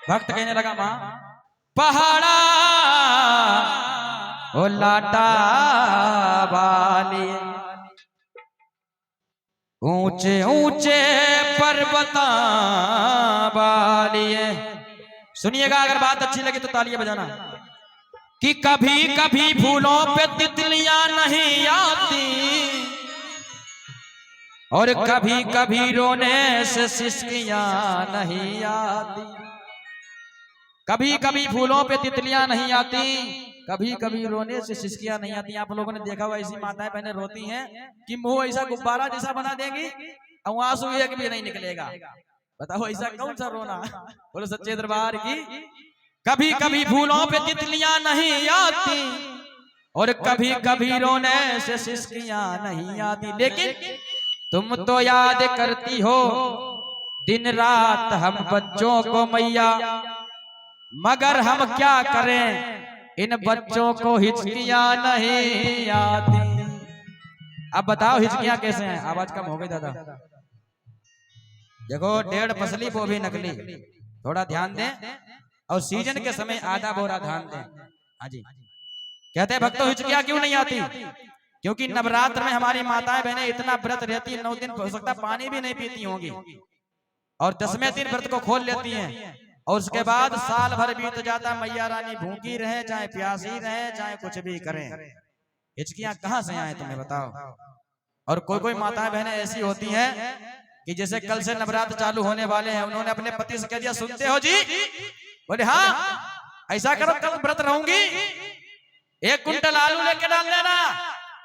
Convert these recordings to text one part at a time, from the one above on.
भक्त कहने लगा माँ पहाड़ा ओ लाटा वाली ऊंचे ऊंचे पर्वता वाली। सुनिएगा, अगर बात अच्छी लगी तो तालियां बजाना। कि कभी कभी फूलों पे तितलियां नहीं आती और कभी कभी रोने से सिसकियां नहीं आती। कभी कभी फूलों पे तितलियां नहीं आती, कभी कभी रोने से सिसकियां नहीं आती। आप लोगों ने देखा हुआ ऐसी माताएं बहनें रोती हैं कि मुंह ऐसा गुब्बारा जैसा बना देंगी और आंसू एक भी नहीं निकलेगा। बताओ ऐसा कौन सा रोना। बोलो सच्चे दरबार की। कभी कभी फूलों पे तितलियां नहीं आती और कभी कभी रोने से सिसकियां नहीं आती, लेकिन तुम तो याद करती हो दिन रात हम बच्चों को मैया, मगर हम क्या करें इन बच्चों को हिचकियां नहीं आती। अब बताओ हिचकियां कैसे हैं। आवाज कम हो गई दादा। देखो 1.5 पसली वो भी नकली। थोड़ा ध्यान दें और सीजन के समय आधा बोरा ध्यान दें। हाँ जी। कहते हैं भक्तों हिचकियां क्यों नहीं आती? क्योंकि नवरात्र में हमारी माताएं बहनें इतना व्रत रहती है, 9 दिन हो सकता पानी भी नहीं पीती होंगी और 10वें दिन व्रत को खोल लेती हैं और उसके बाद साल भर बीत जाता, मैया रानी भूखी रहे चाहे प्यासी रहे चाहे कुछ भी करें। हिचकियां कहां से आए तुम्हें बताओ। और कोई कोई माताएं बहनें ऐसी होती हैं कि जैसे कल से नवरात्र चालू होने वाले हैं, उन्होंने अपने पति से कह दिया सुनते हो जी, बोले हाँ ऐसा करो कल व्रत रहूंगी, 1 कुंटल आलू लेके डाल देना,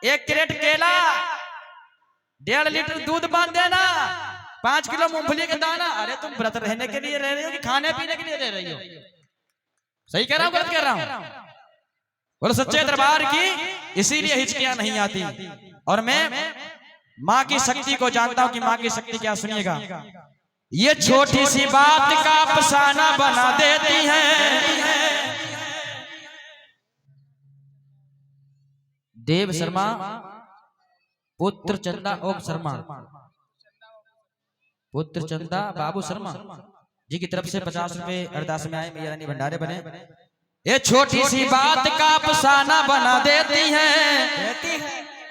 1 क्रेट केला, 1.5 लीटर दूध बांध देना, 5 किलो मूंगफली का दाना। अरे तुम व्रत रहने के लिए रह रही हो कि खाने पीने के लिए रह रही हो? सही कह रहा हूं, गलत कह रहा हूं? बोलो सच्चे दरबार की। इसीलिए हिचकियां नहीं आती। और मैं माँ की शक्ति को जानता हूं कि माँ की शक्ति क्या। सुनिएगा, ये छोटी सी बात का अफसाना बना देती है। देव शर्मा पुत्र चंदा ओम शर्मा, पुत्र चंदा बाबू शर्मा जी की तरफ से 50 रुपए अरदास में आए, मैया रानी भंडारे बने। ये छोटी सी बात का अफसाना बना देती है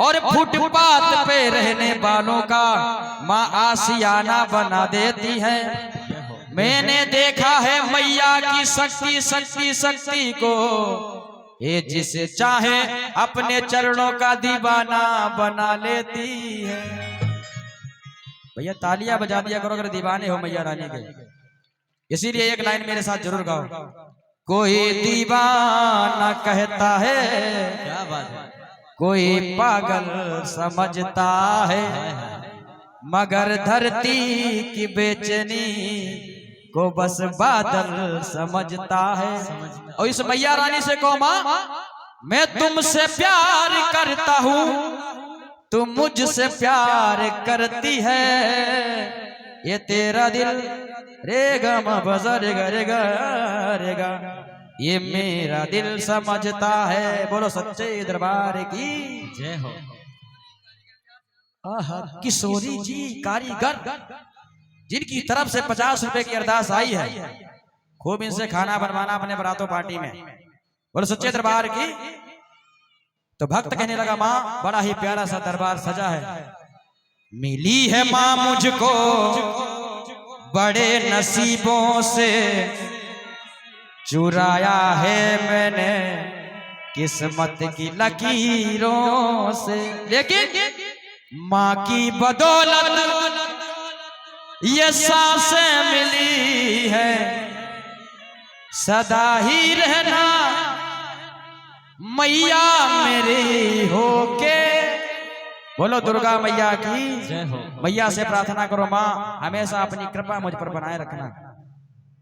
और फुटपाथ पे रहने वालों का माँ आशियाना बना देती है। मैंने देखा है मैया की शक्ति शक्ति शक्ति को, ये जिसे चाहे अपने चरणों का दीवाना बना लेती है। भैया तालियां बजा दिया करो अगर दीवाने हो मैया रानी के। इसीलिए एक लाइन मेरे साथ जरूर गाओ। कोई दीवाना कहता है, क्या बात है, कोई पागल समझता है, मगर धरती की बेचैनी को बस बादल समझता है। और इस मैया रानी से कहो माँ मैं तुमसे प्यार करता हूँ, तुम मुझसे प्यार करती है, ये तेरा दिल रेगा मा बजा रेगा रेगा रेगा, ये मेरा दिल समझता है। बोलो सच्चे दरबार की जय हो। किशोरी जी कारीगर जिनकी तरफ से 50 रुपए की अरदास आई है, खूब इनसे खाना बनवाना अपने बरातों पार्टी में। बोलो सच्चे दरबार की। तो भक्त कहने लगा माँ बड़ा ही प्यारा सा दरबार सजा है। मिली है माँ मुझको बड़े नसीबों से, चुराया है मैंने किस्मत की लकीरों से, लेकिन माँ की बदौलत ये सांसें मिली है, सदा ही रहना मैया मेरी होके। बोलो दुर्गा मैया की जय हो। मैया से प्रार्थना करो माँ हमेशा अपनी कृपा मुझ पर बनाए रखना।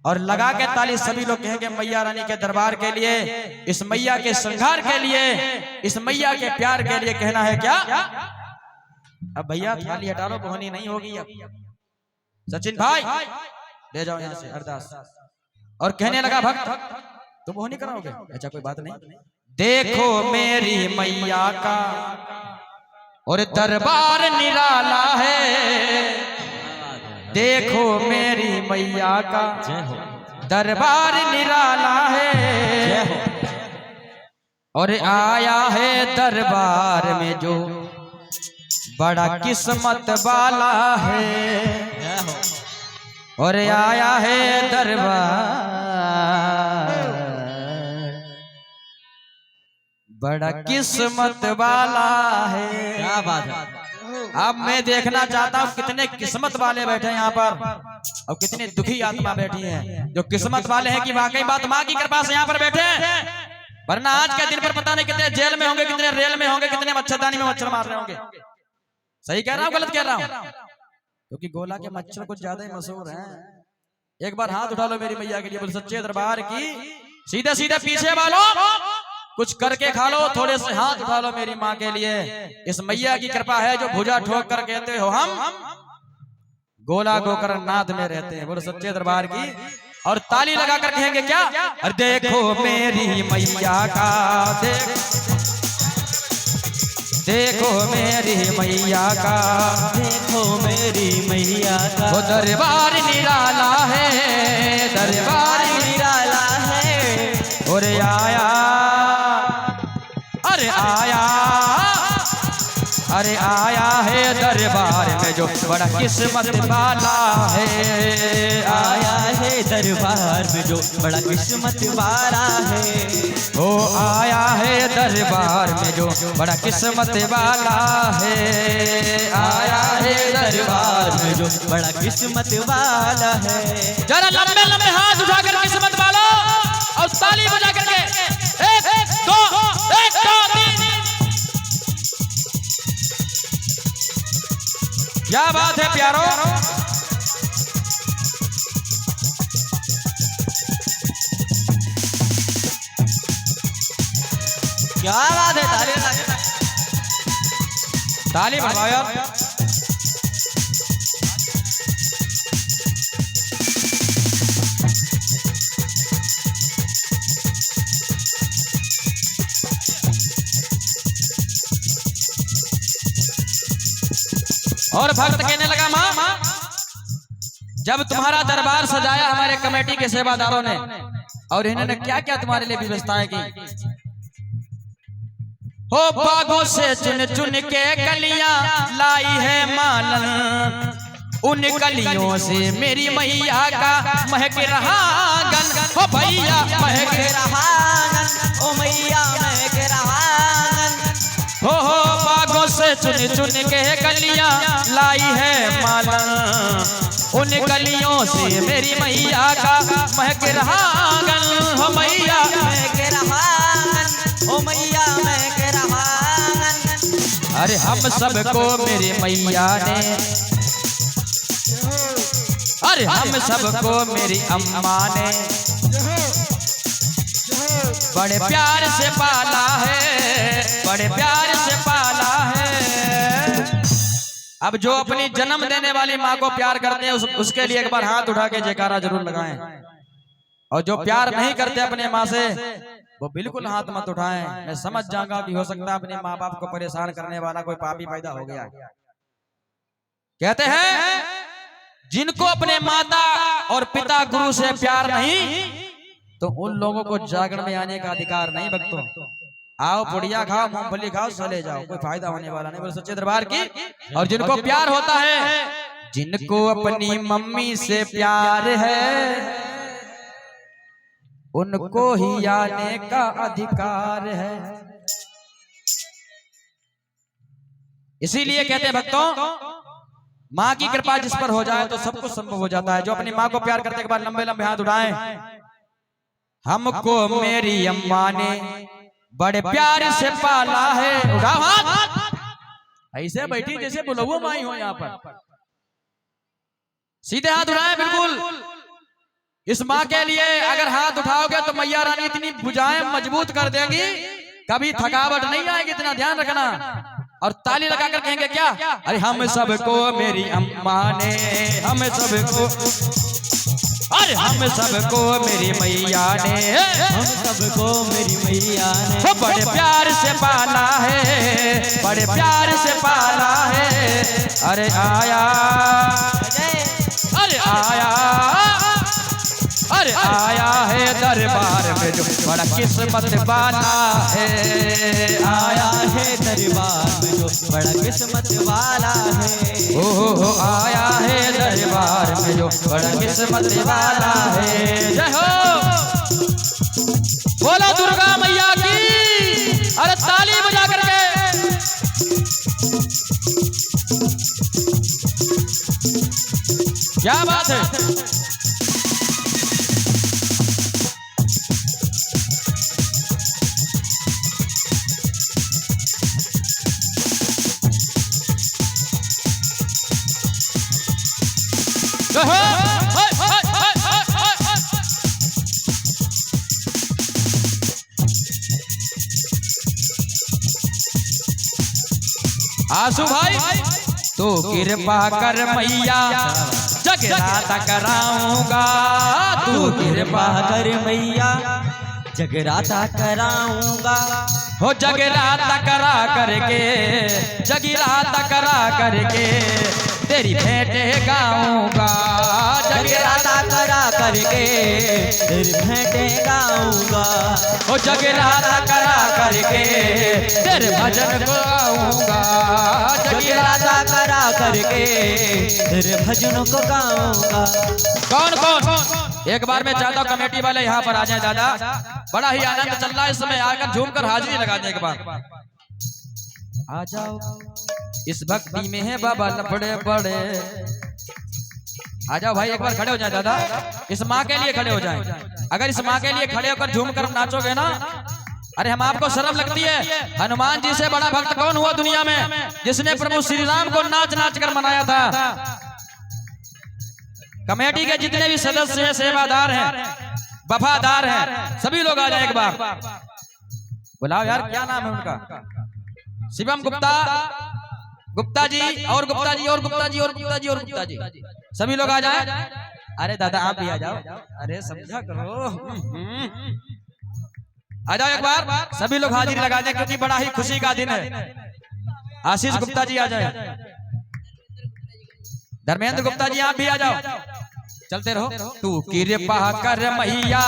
और लगा के ताली सभी लोग कहेंगे मैया रानी के दरबार के लिए, इस मैया के श्रृंगार के लिए, इस मैया के प्यार के लिए कहना है क्या? अब भैया थाली हटा लो, बोहनी नहीं होगी अब। सचिन भाई ले जाओ यहाँ से अरदास। और कहने लगा भक्त तुम बोहनी कराओगे? अच्छा कोई बात नहीं। देखो मेरी मैया का और दरबार निराला है, देखो मेरी मैया का दरबार निराला है और आया है दरबार में जो बड़ा किस्मत वाला है और आया है दरबार बड़ा किस्मत वाला है। क्या बात है। अब मैं देखना चाहता हूँ कितने किस्मत वाले बैठे हैं यहाँ पर और कितनी दुखी आत्मा बैठी है जो किस्मत वाले हैं कि वाकई बात माँ की कृपा से यहाँ पर बैठे हैं, वरना आज के दिन पर पता नहीं कितने जेल में होंगे, कितने रेल में होंगे, कितने मच्छरदानी में मच्छर मार रहे होंगे। सही कह रहा हूँ गलत कह रहा हूँ? क्योंकि गोला के मच्छर कुछ ज्यादा ही मशहूर हैं। एक बार हाथ उठा लो मेरी मैया के लिए, बोल सच्चे दरबार की। सीधे सीधे पीछे वालों कुछ करके खा लो, थोड़े से हाथ उठा लो मेरी माँ के लिए। इस मैया की कृपा है जो भुजा ठोक कर कहते हो हम गोला गोकर नाद में रहते हैं। बोलो सच्चे दरबार की। और ताली लगाकर कहेंगे क्या? अरे देखो मेरी मैया का, देखो मेरी मैया का, देखो मेरी मैया का। वो दरबार निराला है, दरबार निराला है और आया, अरे आया, अरे आया है दरबार में जो बड़ा किस्मत वाला है। आया है दरबार में जो बड़ा किस्मत वाला है। ओ आया है दरबार में जो बड़ा किस्मत वाला है। आया है दरबार में जो बड़ा किस्मत वाला है। जरा लंबे लंबे हाथ उठाकर किस्मत वाला और ताली बजा करके एक दो तीन। क्या बात है प्यारो। क्या बात है। ताली बजाओ यार। और भक्त कहने लगा माँ, जब तुम्हारा दरबार सजाया हमारे कमेटी के सेवादारों ने और इन्होंने क्या क्या तुम्हारे लिए व्यवस्थाएं की। हो बागों से चुन चुन के कलियां लाई है मालन, उन कलियों से मेरी मैया का महक रहा आंगन। हो भैया महक रहा आंगन, ओ मैया महक रहा आंगन। हो बागों से चुन चुन के कलियां लाई है मालन, उन कलियों से मेरी मैया का महक रहा आंगन। हो मैया महक रहा आंगन, ओ मैया महक रहा आंगन। अरे हम सबको मेरी मैया ने, अरे हम सबको मेरी अम्मा ने बड़े प्यार से पाला है, बड़े प्यार से पाला है। अब जो अपनी जन्म देने वाली माँ को प्यार करते हैं उसके लिए एक बार हाथ उठा के जयकारा जरूर लगाएं। और जो प्यार नहीं करते अपने माँ से वो बिल्कुल हाथ मत उठाएं। मैं समझ जाऊंगा कि हो सकता है अपने माँ बाप को परेशान करने वाला कोई पापी पैदा हो गया। कहते हैं जिनको अपने माता और पिता गुरु से प्यार नहीं तो उन लोगों को जागरण में आने का अधिकार नहीं। भक्तों आओ पुड़िया खाओ, मूंगफली खाओ, चले जाओ, कोई फायदा होने वाला नहीं। बोले सच्चे दरबार की। और जिनको प्यार होता है, जिनको अपनी मम्मी से प्यार है उनको ही आने का अधिकार है। इसीलिए कहते हैं भक्तों माँ की कृपा जिस पर हो जाए तो सब कुछ संभव हो जाता है। जो अपनी माँ को प्यार करने के बाद लंबे लंबे हाथ उठाएं। हमको मेरी अम्मा ने बड़े प्यार से पाला है। उठाओ हाथ, ऐसे बैठी जैसे बुलबुल माई हो यहाँ पर। सीधे हाथ उठाएं बिल्कुल। इस माँ के लिए अगर हाथ उठाओगे तो मैया रानी इतनी भुजाएं मजबूत कर देंगी, कभी थकावट नहीं आएगी। इतना ध्यान रखना। और ताली लगाकर कहेंगे क्या? अरे हम सबको मेरी अम्मा ने, हम सबको, अरे हम सबको मेरी मैया ने, हम सबको मेरी मैया ने बड़े प्यार से पाला है, बड़े प्यार से पाला है। अरे आया, अरे आया, अरे आया है दरबार में जो बड़ा किस्मत वाला है, आया है दरबार में जो बड़ा किस्मत वाला है। हो आया है दरबार में जो बड़ा किस्मत वाला है। जय हो, बोलो दुर्गा मैया की। अरे ताली बजा करके। क्या बात है। आसू भाई तो कृपा कर मैया जगराता कराऊंगा, तू कृपा कर मैया जगराता कराऊंगा। हो जगराता करा करके, जगराता करा करके तेरी भेंटे गाऊंगा, जगराता करा करके तेरी भेंटे गाऊंगा। हो जगराता करा करके तेरे भजन गाऊंगा, जगराता करा करके तेरे भजनों को गाऊंगा। कौन कौन एक बार मैं चाहता हूँ कमेटी वाले यहाँ पर आ जाए दादा, बड़ा ही आनंद चल रहा है इस समय, आकर झूमकर हाजिरी लगा दें एक बार। आ जाओ, इस भक्ति में है बाबा लफड़े बड़े। आ जाओ भाई, एक बार खड़े हो जाए दादा, इस माँ के लिए खड़े हो जाए। अगर इस माँ के लिए खड़े होकर झूम कर नाचोगे ना, अरे हम आपको शर्म लगती है। हनुमान जी से बड़ा भक्त कौन हुआ दुनिया में, जिसने प्रभु श्री राम को नाच नाच कर मनाया था। कमेटी के जितने भी सदस्य हैं, सेवादार हैं, वफादार हैं, सभी लोग आ जाए एक बार। बुलाओ यार, क्या नाम है उनका? शिवम गुप्ता, गुप्ता जी और गुप्ता जी और गुप्ता जी और गुप्ता जी और गुप्ता जी, सभी लोग आ जाए। अरे दादा आप भी आ जाओ, अरे समझा करो। आ जाओ एक बार, सभी लोग हाजिरी लगा दें क्योंकि बड़ा ही खुशी का दिन है। आशीष गुप्ता जी आ जाए, धर्मेंद्र गुप्ता जी आप भी आ जाओ। चलते रहो। तू कृपा कर मैया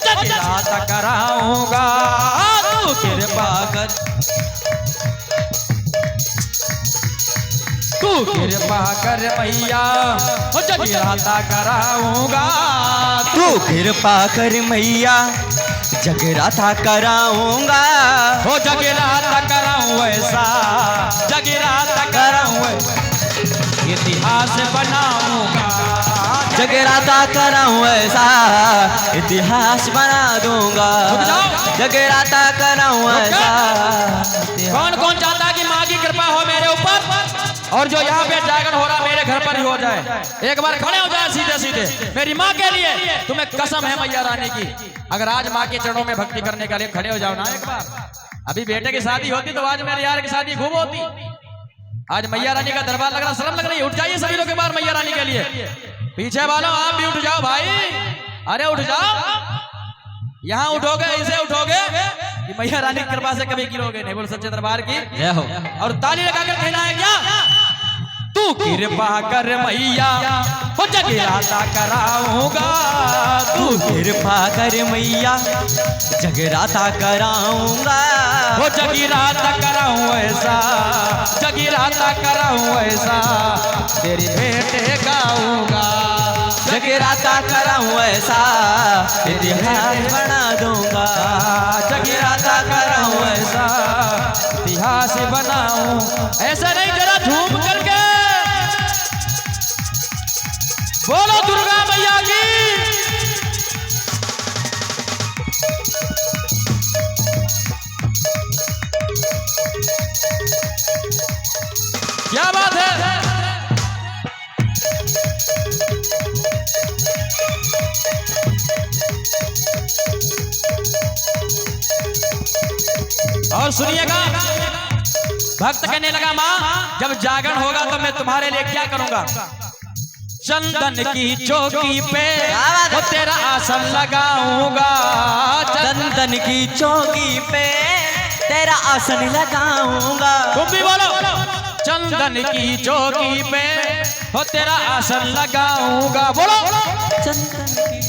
जगराता कराऊंगा, तू कृपा कर, तू कृपा कर मैया जगराता कराऊंगा, तू कृपा कर मैया जगराता कराऊंगा। हो जगराता कराऊं ऐसा, जगराता कराऊं, इतिहास बनाऊंगा, जगराता कराऊं ऐसा, इतिहास बना दूंगा। जगराता कराऊं ऐसा। कौन कौन चाहता है कि माँ की कृपा हो मेरे ऊपर, और जो यहाँ पे जागरण हो रहा मेरे घर पर ही हो जाए। एक बार खड़े हो जाए सीधे सीधे मेरी माँ के लिए, तुम्हें कसम है मैया रानी की। अगर आज माँ के चरणों में भक्ति करने के लिए खड़े हो जाओ ना एक बार। अभी बेटे की शादी होती तो आज मेरे यार की शादी खूब होती। आज मैया रानी का दरबार लग रहा, शर्म लग रही है। उठ जाइए सभी लोग एक बार मैया रानी के लिए। पीछे वालों आप भी उठ जाओ भाई, अरे उठ जाओ। यहाँ उठोगे, इसे उठोगे कि मैया रानी की कृपा से कभी गिरोगे नहीं। बोल सच्चे दरबार की जय हो। और ताली लगाकर कहना है क्या? तू कृपा कर मैया हो जगराता कराऊंगा, तू कृपा कर मैया जगराता कराऊंगा। हो जगराता कराऊं ऐसा, जगराता कराऊं ऐसा, तेरी भेंटे गाऊंगा, जगराता कराऊं ऐसा, इतिहास बना दूंगा। जगराता कराऊं ऐसा, इतिहास बनाऊं। ऐसा नहीं, जरा झूम करके बोलो दुर्गा मैया की। क्या बात है। और सुनिएगा, भक्त कहने लगा माँ जब जागरण होगा तो मैं तुम्हारे लिए क्या करूंगा। चंदन की चौकी पे वो तेरा आसन लगाऊंगा, चंदन की चौकी पे तेरा आसन लगाऊंगा। तुम भी बोलो, चंदन की चौकी पे वो तेरा आसन लगाऊंगा। बोलो, चंदन की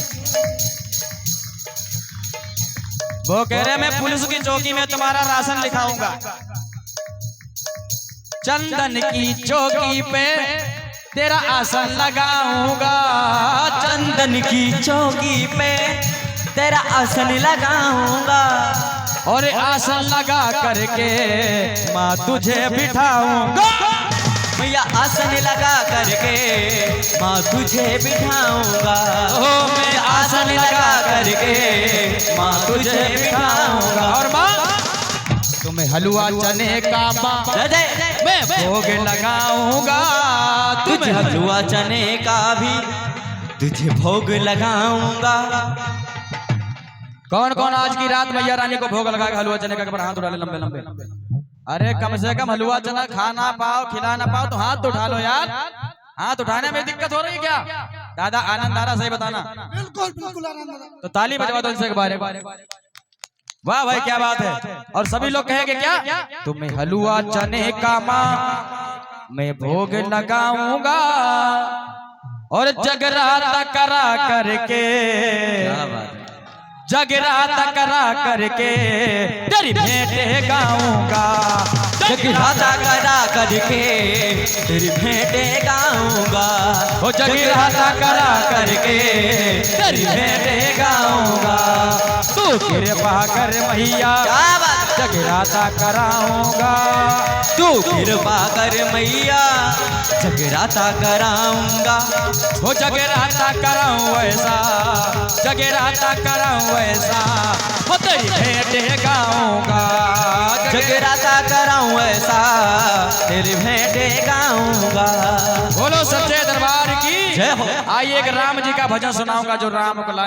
वो कह रहे मैं पुलिस की चौकी में तुम्हारा राशन लिखाऊंगा। चंदन की चौकी पे तेरा आसन लगाऊंगा। चंदन की चौकी पे तेरा आसन लगाऊंगा। और आसन लगा करके माँ तुझे बिठाऊंगा। मैया आसन लगा करके माँ तुझे बिठाऊंगा। ओ मैं आसन लगा करके माँ तुझे बिठाऊंगा। और माँ तुम्हें हलवा चने का मैं भोग लगाऊंगा। तुझे हलवा चने का भी तुझे भोग लगाऊंगा। कौन कौन आज की रात मैया रानी को भोग लगाएगा हलवा चने का? हाथ उठा ले लंबे लंबे। अरे कम से कम हलवा चना खा ना पाओ खिला ना पाओ तो हाथ तो उठा लो यार। हाथ उठाने में दिक्कत हो रही है क्या? दादा आनंद आ रहा, सही बताना। बिल्कुल बिल्कुल आनंद। तो ताली बजवा दो उनसे एक बार। वाह भाई क्या बात है। और सभी लोग कहेंगे क्या? तुम्हें हलवा चने का माँ मैं भोग लगाऊंगा। और जगराता करा करके जगराता करा करके तेरी भेंटे गाऊंगा। जगराता करा करके तेरी भेंटे गाऊंगा। वो जगराता करा करके तेरी भेंटे गाऊंगा। तू कृपा कर मैया जगराता कराऊंगा। तू कृपा कर मैया जगराता कराऊंगा। वो जगराता कराऊं ऐसा जगराता कराऊं ऐसा वो तेरी भेंटे गाऊंगा। जगराता कराऊं ऐसा तेरी भेंटे गाऊंगा। बोलो सच्चे दरबार की जय हो। आइए एक राम जी का भजन सुनाऊंगा जो राम को लाए।